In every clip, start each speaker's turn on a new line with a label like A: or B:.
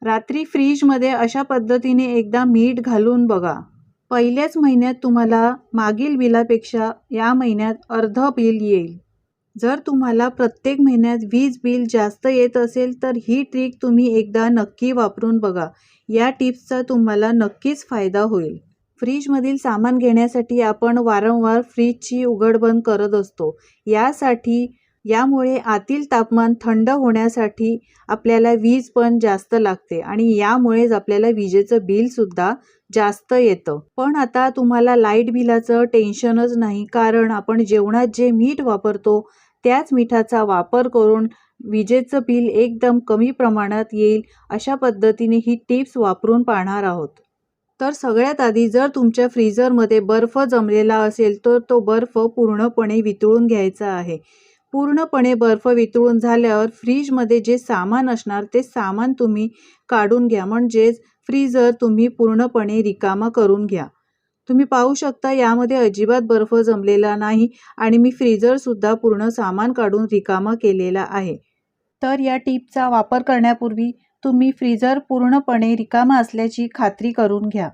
A: रात्री फ्रीजमध्ये अशा पद्धतीने एकदा मीठ घालून बघा. पहिल्याच महिन्यात तुम्हाला मागील बिलापेक्षा या महिन्यात अर्ध बिल येईल. जर तुम्हाला प्रत्येक महिन्यात वीज बिल जास्त येत असेल तर ही ट्रिक तुम्ही एकदा नक्की वापरून बघा. या टिप्सचा तुम्हाला नक्कीच फायदा होईल. फ्रीजमधील सामान घेण्यासाठी आपण वारंवार फ्रीजची उघड-बंद करत असतो. यामुळे आतील तापमान थंड होण्यासाठी आपल्याला वीज पण जास्त लागते आणि यामुळेच आपल्याला विजेचं बिल सुद्धा जास्त येतं. पण आता तुम्हाला लाईट बिलाचं टेन्शनच नाही, कारण आपण जेवणात जे मीठ वापरतो त्याच मिठाचा वापर करून विजेचं बिल एकदम कमी प्रमाणात येईल अशा पद्धतीने ही टिप्स वापरून पाहणार आहोत. तर सगळ्यात आधी जर तुमच्या फ्रीजरमध्ये बर्फ जमलेला असेल तर तो बर्फ पूर्णपणे वितळून घ्यायचा आहे. पूर्णपणे बर्फ वितळून झाल्यावर फ्रीजमध्ये जे सामान असणार ते सामान तुम्ही काढून घ्या, म्हणजेच फ्रीजर तुम्ही पूर्णपणे रिकामा करून घ्या. तुम्ही पाहू शकता यामध्ये अजिबात बर्फ जमलेला नाही आणि मी फ्रीजरसुद्धा पूर्ण सामान काढून रिकामा केलेला आहे. तर या टिपचा वापर करण्यापूर्वी तुम्ही फ्रीजर पूर्णपणे रिकामा असल्याची खात्री करून घ्या.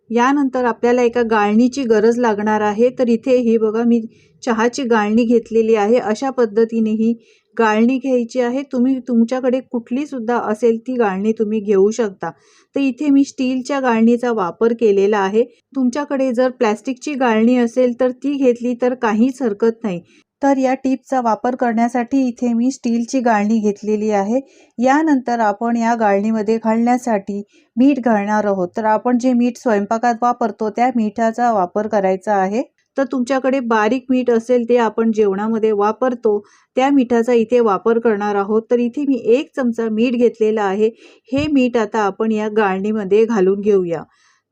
A: यानंतर आपल्याला एका गाळणीची गरज लागणार आहे. तर इथे ही बघा मी चहाची गाळणी घेतलेली आहे. अशा पद्धतीने ही गाळणी घ्यायची आहे. तुमच्याकडे कुठली सुद्धा असेल ती गाळणी तुम्ही घेऊ शकता. तर इथे मी स्टीलच्या गाळणीचा वापर केलेला आहे. तुमच्याकडे जर प्लॅस्टिकची गाळणी असेल तर ती घेतली तर काहीच हरकत नाही. तर या टिपचा वापर करण्यासाठी इथे मी स्टीलची गाळणी घेतलेली आहे. यानंतर आपण या गाळणीमध्ये घालण्यासाठी मीठ घालणार आहोत. तर आपण जे मीठ स्वयंपाकात वापरतो त्या मिठाचा वापर करायचा आहे. तर तुमच्याकडे बारीक मीठ असेल ते आपण जेवणामध्ये वापरतो त्या मिठाचा इथे वापर करणार आहोत. तर इथे मी 1 चमचा मीठ घेतलेला आहे. हे मीठ आता आपण या गाळणीमध्ये घालून घेऊया.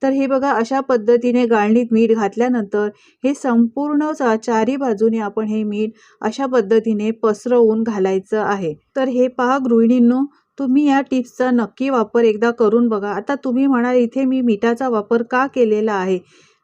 A: तर हे बघा अशा पद्धतीने गाळणीत मीठ घातल्यानंतर हे संपूर्ण चारी बाजूने आपण हे मीठ अशा पद्धतीने पसरवून घालायचं आहे. तर हे पहा गृहिणींनो, तुम्ही या टिप्सचा नक्की वापर एकदा करून बघा. आता तुम्ही म्हणाल इथे मी मिठाचा वापर का केलेला आहे,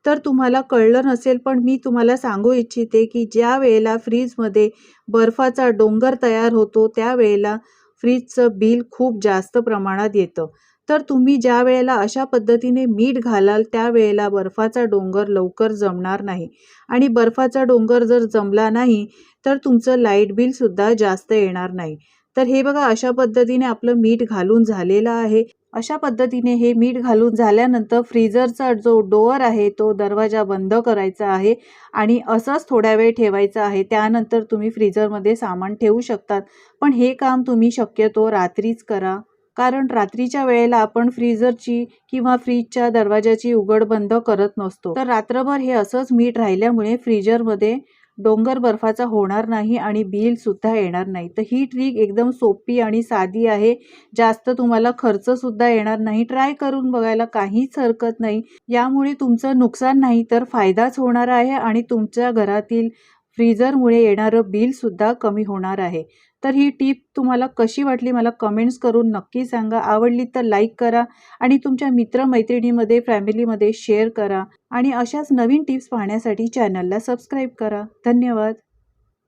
A: तर तुम्हाला कळलं नसेल पण मी तुम्हाला सांगू इच्छिते की ज्या वेळेला फ्रीजमध्ये बर्फाचा डोंगर तयार होतो त्यावेळेला फ्रीजचं बिल खूप जास्त प्रमाणात येतं. तर तुम्ही ज्या वेळेला अशा पद्धतीने मीठ घालाल त्यावेळेला बर्फाचा डोंगर लवकर जमणार नाही आणि बर्फाचा डोंगर जर जमला नाही तर तुमचं लाईट बिल सुद्धा जास्त येणार नाही. तर हे बघा अशा पद्धतीने आपलं मीठ घालून झालेलं आहे. अशा पद्धतीने हे मीठ घालून झाल्यानंतर फ्रीजरचा जो डोअर आहे तो दरवाजा बंद करायचा आहे आणि असंच थोड्या वेळ ठेवायचा आहे. त्यानंतर तुम्ही फ्रीजरमध्ये सामान ठेवू शकतात. पण हे काम तुम्ही शक्यतो रात्रीच करा, कारण रात्रीच्या वेळेला आपण फ्रीजरची किंवा फ्रीजच्या दरवाजाची उघड बंद करत नसतो. तर रात्रभर हे असंच मीठ राहिल्यामुळे फ्रीजरमध्ये डोंगर बर्फाचा होणार नाही आणि बिल सुद्धा येणार नाही. तर ही ट्रिक एकदम सोपी आणि साधी आहे. जास्त तुम्हाला खर्च सुद्धा येणार नाही. ट्राय करून बघायला काहीच हरकत नाही. यामुळे तुमचं नुकसान नाही तर फायदाच होणार आहे आणि तुमच्या घरातील फ्रीजरमुळे येणारं बिल सुद्धा कमी होणार आहे. तर ही टिप तुम्हाला कशी वाटली मला कमेंट्स करून नक्की सांगा. आवडली तर लाईक करा आणि तुमच्या मित्रमैत्रिणीमध्ये फॅमिलीमध्ये शेअर करा आणि अशाच नवीन टिप्स पाहण्यासाठी चॅनलला सबस्क्राईब करा. धन्यवाद.